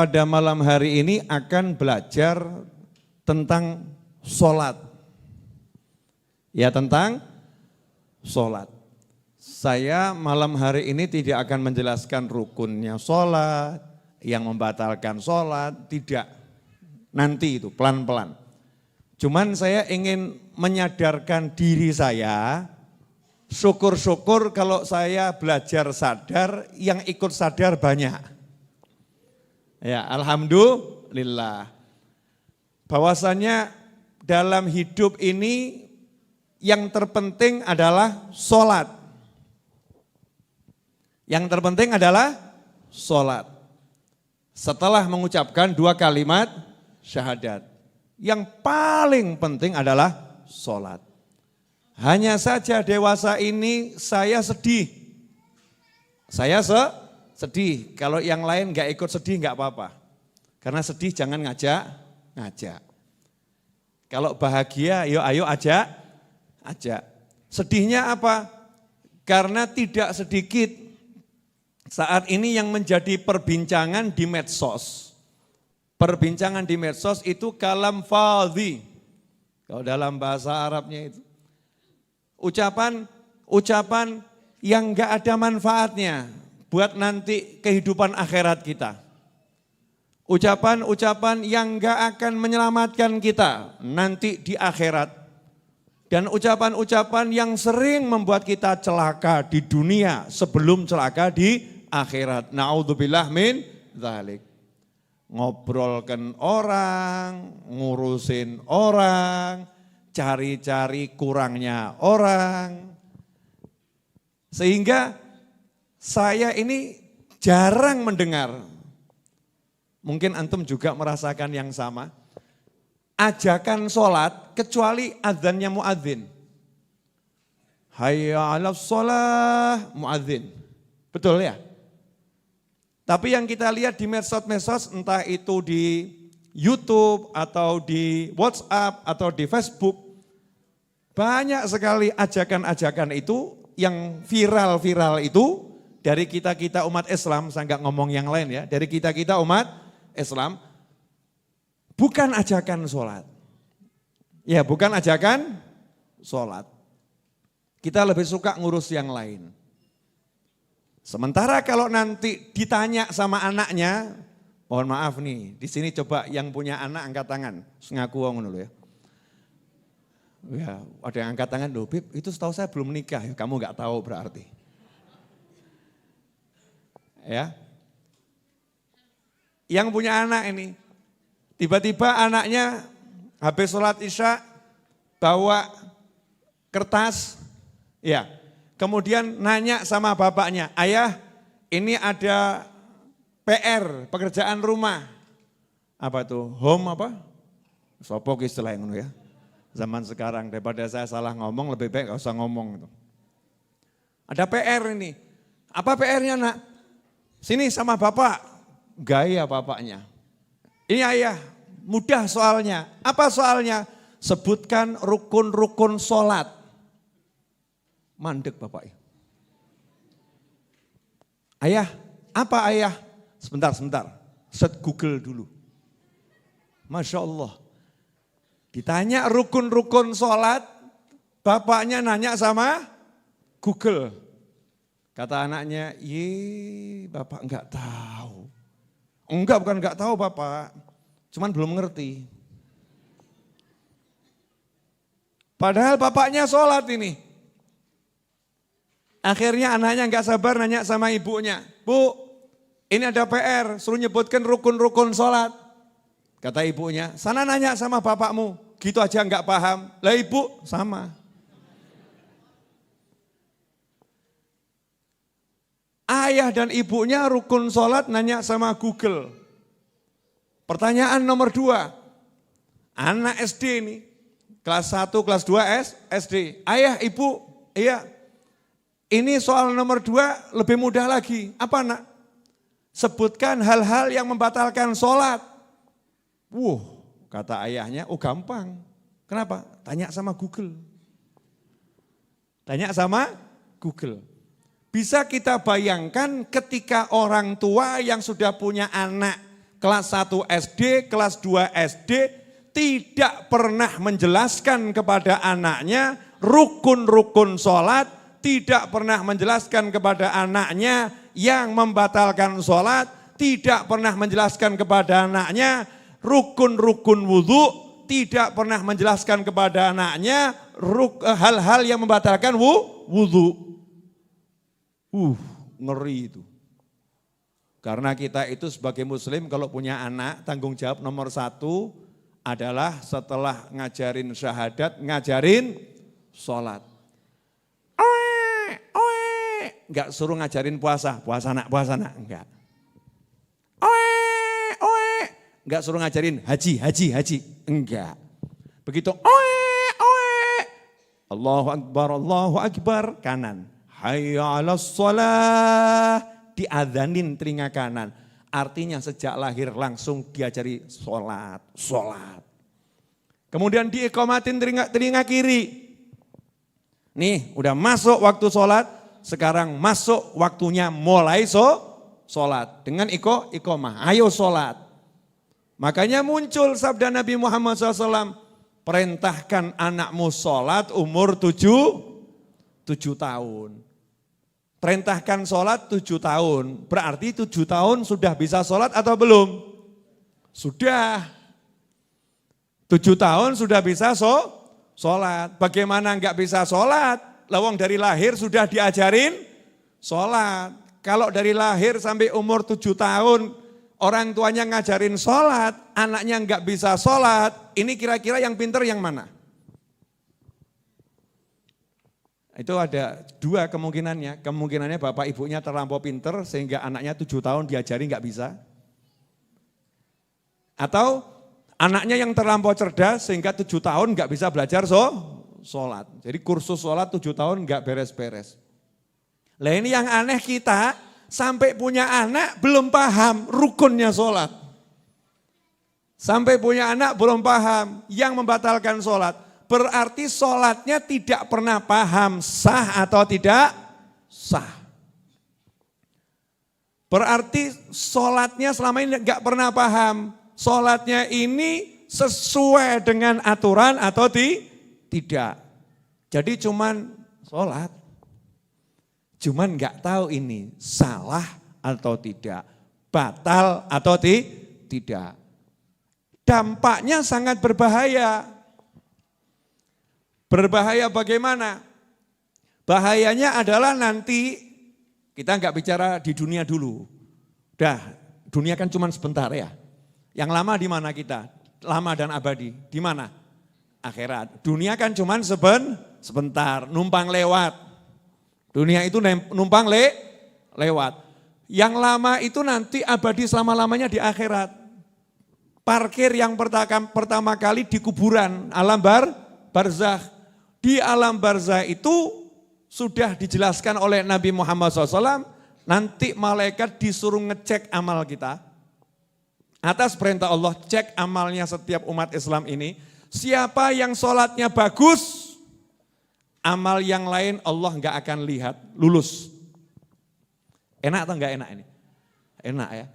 Pada malam hari ini akan belajar tentang sholat. Ya, tentang sholat. Saya malam hari ini tidak akan menjelaskan rukunnya sholat, yang membatalkan sholat, tidak. Nanti itu pelan-pelan. Cuman saya ingin menyadarkan diri saya, syukur-syukur kalau saya belajar sadar, yang ikut sadar banyak. Ya, alhamdulillah. Bahwasannya dalam hidup ini yang terpenting adalah sholat. Yang terpenting adalah sholat. Setelah mengucapkan 2 kalimat syahadat. Yang paling penting adalah sholat. Hanya saja dewasa ini saya sedih. Saya sedih, kalau yang lain gak ikut sedih gak apa-apa. Karena sedih jangan ngajak. Kalau bahagia, ayo ajak. Sedihnya apa? Karena tidak sedikit saat ini yang menjadi perbincangan di medsos. Perbincangan di medsos itu kalam fadhi. Kalau dalam bahasa Arabnya itu. Ucapan yang gak ada manfaatnya buat nanti kehidupan akhirat kita. Ucapan-ucapan yang gak akan menyelamatkan kita nanti di akhirat. Dan ucapan-ucapan yang sering membuat kita celaka di dunia sebelum celaka di akhirat. Na'udzubillah min dzalik. Ngobrolkan orang, ngurusin orang, cari-cari kurangnya orang. Sehingga saya ini jarang mendengar, mungkin antum juga merasakan yang sama, ajakan sholat kecuali adzannya muadzin. Hayya 'alas sholah muadzin. Betul ya? Tapi yang kita lihat di medsos-medsos, entah itu di YouTube atau di WhatsApp atau di Facebook, banyak sekali ajakan-ajakan itu yang viral-viral itu dari kita-kita umat Islam, saya nggak ngomong yang lain ya, dari kita-kita umat Islam, bukan ajakan sholat. Ya, bukan ajakan sholat. Kita lebih suka ngurus yang lain. Sementara kalau nanti ditanya sama anaknya, mohon maaf nih, di sini coba yang punya anak angkat tangan, ngaku wong dulu ya. Ya, ada yang angkat tangan, loh Bib, itu setahu saya belum nikah, ya, kamu nggak tahu berarti. Ya, yang punya anak ini, tiba-tiba anaknya habis sholat isya bawa kertas, ya, kemudian nanya sama bapaknya, ayah ini ada PR, pekerjaan rumah, apa tuh, home apa, sopok istilah yang ya, zaman sekarang daripada saya salah ngomong lebih baik gak usah ngomong. Ada PR ini, apa PR-nya nak? Sini sama bapak, gaya bapaknya. Ini ayah, mudah soalnya. Apa soalnya? Sebutkan rukun-rukun sholat. Mandek bapak. Ayah, apa ayah? Sebentar. Set Google dulu. Masya Allah. Ditanya rukun-rukun sholat, bapaknya nanya sama Google. Kata anaknya, bapak enggak tahu. Enggak, bukan enggak tahu bapak, cuman belum ngerti. Padahal bapaknya sholat ini. Akhirnya anaknya enggak sabar nanya sama ibunya, Bu, ini ada PR, suruh nyebutkan rukun-rukun sholat. Kata ibunya, sana nanya sama bapakmu, gitu aja enggak paham. Lah ibu, sama. Ayah dan ibunya rukun sholat nanya sama Google. Pertanyaan nomor 2, anak SD ini, kelas 1, kelas 2 SD. Ayah, ibu, iya, ini soal nomor 2 lebih mudah lagi. Apa nak? Sebutkan hal-hal yang membatalkan sholat. Kata ayahnya, gampang. Kenapa? Tanya sama Google. Tanya sama Google. Bisa kita bayangkan ketika orang tua yang sudah punya anak kelas 1 SD, kelas 2 SD, tidak pernah menjelaskan kepada anaknya rukun-rukun sholat, tidak pernah menjelaskan kepada anaknya yang membatalkan sholat, tidak pernah menjelaskan kepada anaknya rukun-rukun wudhu, tidak pernah menjelaskan kepada anaknya hal-hal yang membatalkan wudhu. Ngeri itu. Karena kita itu sebagai muslim kalau punya anak, tanggung jawab nomor 1 adalah setelah ngajarin syahadat, ngajarin sholat. Enggak suruh ngajarin puasa nak, enggak. Enggak suruh ngajarin haji, enggak. Begitu Allahu Akbar, kanan. Hayya 'alas shalah, diadzanin telinga kanan. Artinya sejak lahir langsung diajari sholat. Kemudian diikomatin telinga kiri. Nih udah masuk waktu sholat, sekarang masuk waktunya mulai sholat. Dengan ikomah, ayo sholat. Makanya muncul sabda Nabi Muhammad SAW, perintahkan anakmu sholat umur 7 tahun. Perintahkan sholat 7 tahun, berarti 7 tahun sudah bisa sholat atau belum? Sudah. 7 tahun sudah bisa sholat. Bagaimana enggak bisa sholat? Lawang dari lahir sudah diajarin sholat. Kalau dari lahir sampai umur 7 tahun, orang tuanya ngajarin sholat, anaknya enggak bisa sholat, ini kira-kira yang pinter yang mana? Itu ada 2 kemungkinannya. Kemungkinannya bapak ibunya terlampau pinter sehingga anaknya 7 tahun diajari nggak bisa. Atau anaknya yang terlampau cerdas sehingga 7 tahun nggak bisa belajar sholat. Jadi kursus sholat 7 tahun nggak beres-beres. Lah ini yang aneh, kita sampai punya anak belum paham rukunnya sholat. Sampai punya anak belum paham yang membatalkan sholat. Berarti sholatnya tidak pernah paham sah atau tidak sah. Berarti sholatnya selama ini enggak pernah paham. Sholatnya ini sesuai dengan aturan atau tidak. Jadi cuman sholat. Cuman enggak tahu ini salah atau tidak. Batal atau tidak. Dampaknya sangat berbahaya. Berbahaya bagaimana? Bahayanya adalah nanti, kita enggak bicara di dunia dulu. Dunia kan cuma sebentar ya. Yang lama di mana kita? Lama dan abadi. Di mana? Akhirat. Dunia kan cuma sebentar, numpang lewat. Dunia itu numpang lewat. Yang lama itu nanti abadi selama-lamanya di akhirat. Parkir yang pertama kali di kuburan, alam barzakh. Di alam barzah itu sudah dijelaskan oleh Nabi Muhammad SAW, nanti malaikat disuruh ngecek amal kita. Atas perintah Allah, cek amalnya setiap umat Islam ini. Siapa yang sholatnya bagus, amal yang lain Allah enggak akan lihat, lulus. Enak atau enggak enak ini? Enak ya.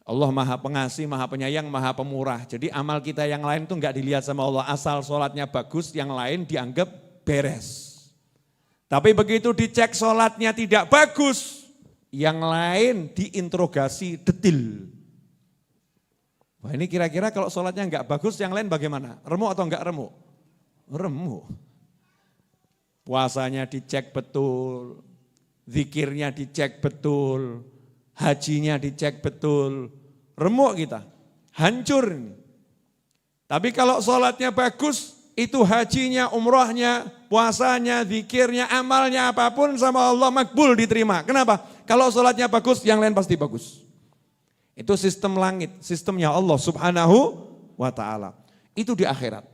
Allah maha pengasih, maha penyayang, maha pemurah. Jadi amal kita yang lain itu enggak dilihat sama Allah. Asal sholatnya bagus, yang lain dianggap beres. Tapi begitu dicek sholatnya tidak bagus, yang lain diinterogasi detil. Wah ini kira-kira kalau sholatnya enggak bagus, yang lain bagaimana? Remuk atau enggak remuk? Remuk. Puasanya dicek betul, zikirnya dicek betul, hajinya dicek betul, remuk kita, hancur ini. Tapi kalau sholatnya bagus, itu hajinya, umrohnya, puasanya, zikirnya, amalnya apapun sama Allah makbul diterima. Kenapa? Kalau sholatnya bagus, yang lain pasti bagus. Itu sistem langit, sistemnya Allah subhanahu wa ta'ala. Itu di akhirat.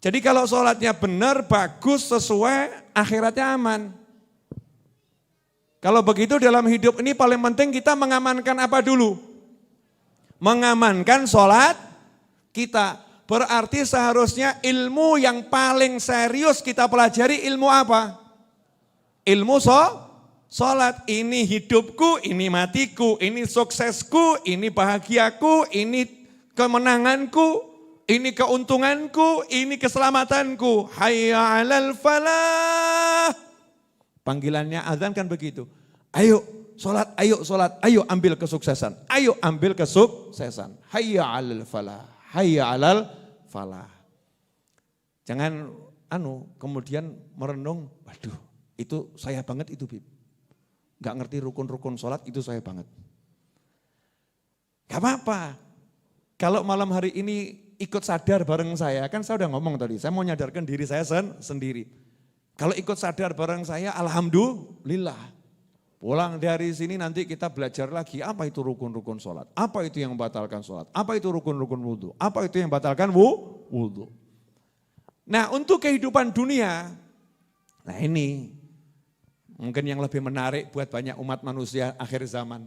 Jadi kalau sholatnya benar, bagus, sesuai, akhiratnya aman. Kalau begitu dalam hidup ini paling penting kita mengamankan apa dulu? Mengamankan sholat kita. Berarti seharusnya ilmu yang paling serius kita pelajari ilmu apa? Ilmu Sholat ini hidupku, ini matiku, ini suksesku, ini bahagiaku, ini kemenanganku, ini keuntunganku, ini keselamatanku. Hayya 'alal falah. Panggilannya azan kan begitu. Ayo sholat, ayo ambil kesuksesan. Ayo ambil kesuksesan. Hayya 'alal falah, hayya 'alal falah. Jangan kemudian merenung, waduh itu saya banget itu Bib. Gak ngerti rukun-rukun sholat itu saya banget. Gak apa-apa. Kalau malam hari ini ikut sadar bareng saya, kan saya udah ngomong tadi, saya mau nyadarkan diri saya sendiri. Kalau ikut sadar bareng saya, alhamdulillah. Pulang dari sini nanti kita belajar lagi, apa itu rukun-rukun sholat, apa itu yang membatalkan sholat, apa itu rukun-rukun wudhu, apa itu yang membatalkan wudhu. Nah untuk kehidupan dunia, nah ini mungkin yang lebih menarik buat banyak umat manusia akhir zaman.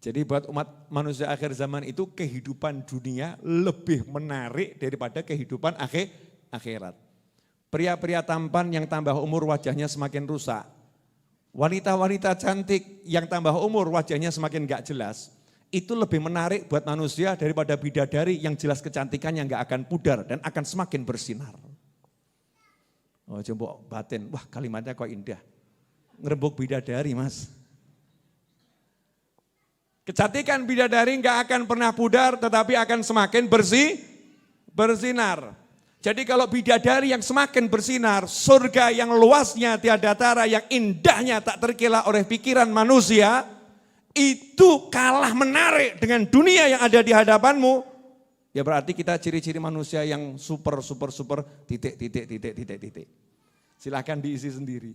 Jadi buat umat manusia akhir zaman itu kehidupan dunia lebih menarik daripada kehidupan akhirat. Pria-pria tampan yang tambah umur wajahnya semakin rusak. Wanita-wanita cantik yang tambah umur wajahnya semakin gak jelas. Itu lebih menarik buat manusia daripada bidadari yang jelas kecantikannya gak akan pudar dan akan semakin bersinar. Oh coba batin, wah kalimatnya kok indah. Ngerebuk bidadari mas. Kecantikan bidadari gak akan pernah pudar tetapi akan semakin bersinar. Jadi kalau bidadari yang semakin bersinar, surga yang luasnya tiada tara, yang indahnya tak terkira oleh pikiran manusia, itu kalah menarik dengan dunia yang ada di hadapanmu. Ya berarti kita ciri-ciri manusia yang super, titik. Silahkan diisi sendiri.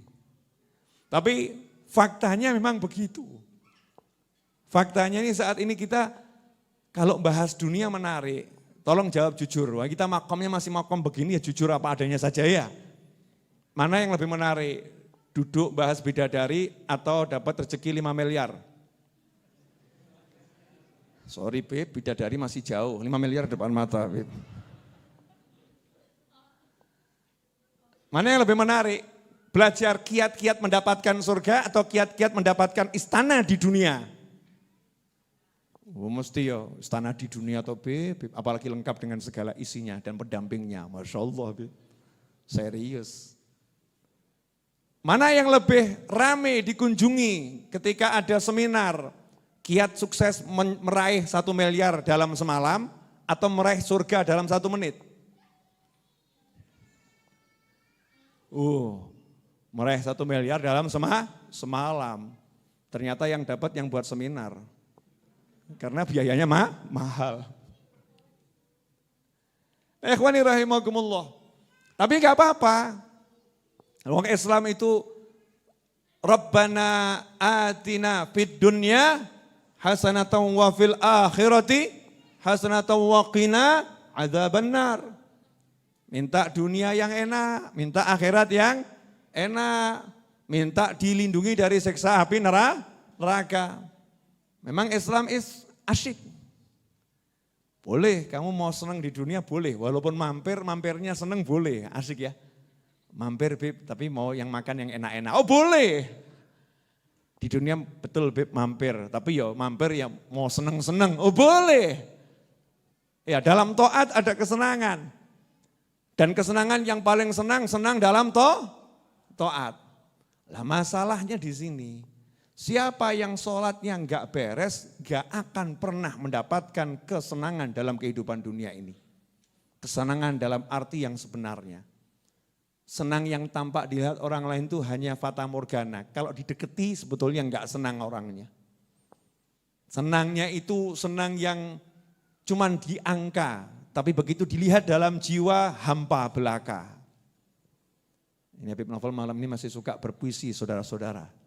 Tapi faktanya memang begitu. Faktanya ini saat ini kita kalau bahas dunia menarik, tolong jawab jujur. Wah, kita makomnya masih makom begini ya jujur apa adanya saja ya. Mana yang lebih menarik? Duduk bahas bidadari atau dapat rezeki 5 miliar? Sorry Beb, bidadari masih jauh, 5 miliar depan mata Beb. Mana yang lebih menarik? Belajar kiat-kiat mendapatkan surga atau kiat-kiat mendapatkan istana di dunia? Oh, mesti ya istana di dunia atau Beb, apalagi lengkap dengan segala isinya dan pendampingnya. Masya Allah Beb, serius. Mana yang lebih rame dikunjungi ketika ada seminar, kiat sukses meraih 1 miliar dalam semalam atau meraih surga dalam 1 menit? Meraih 1 miliar dalam semalam. Ternyata yang dapat yang buat seminar. Karena biayanya mahal. Ikhwani rahimakumullah. Tapi enggak apa-apa. Orang Islam itu Rabbana atina fid dunya hasanatan wa fil akhirati hasanatan wa qina adzabannar. Minta dunia yang enak, minta akhirat yang enak, minta dilindungi dari siksa api neraka. Memang Islam is asyik. Boleh, kamu mau senang di dunia boleh, walaupun mampirnya senang boleh, asik ya. Mampir Beb, tapi mau yang makan yang enak-enak, oh boleh. Di dunia betul Beb mampir, tapi ya mampir yang mau senang-senang, oh boleh. Ya dalam taat ada kesenangan. Dan kesenangan yang paling senang dalam taat. Lah masalahnya di sini. Siapa yang sholatnya enggak beres, enggak akan pernah mendapatkan kesenangan dalam kehidupan dunia ini. Kesenangan dalam arti yang sebenarnya. Senang yang tampak dilihat orang lain itu hanya fata morgana. Kalau dideketi sebetulnya enggak senang orangnya. Senangnya itu senang yang cuman di angka, tapi begitu dilihat dalam jiwa hampa belaka. Ini Habib Novel malam ini masih suka berpuisi saudara-saudara.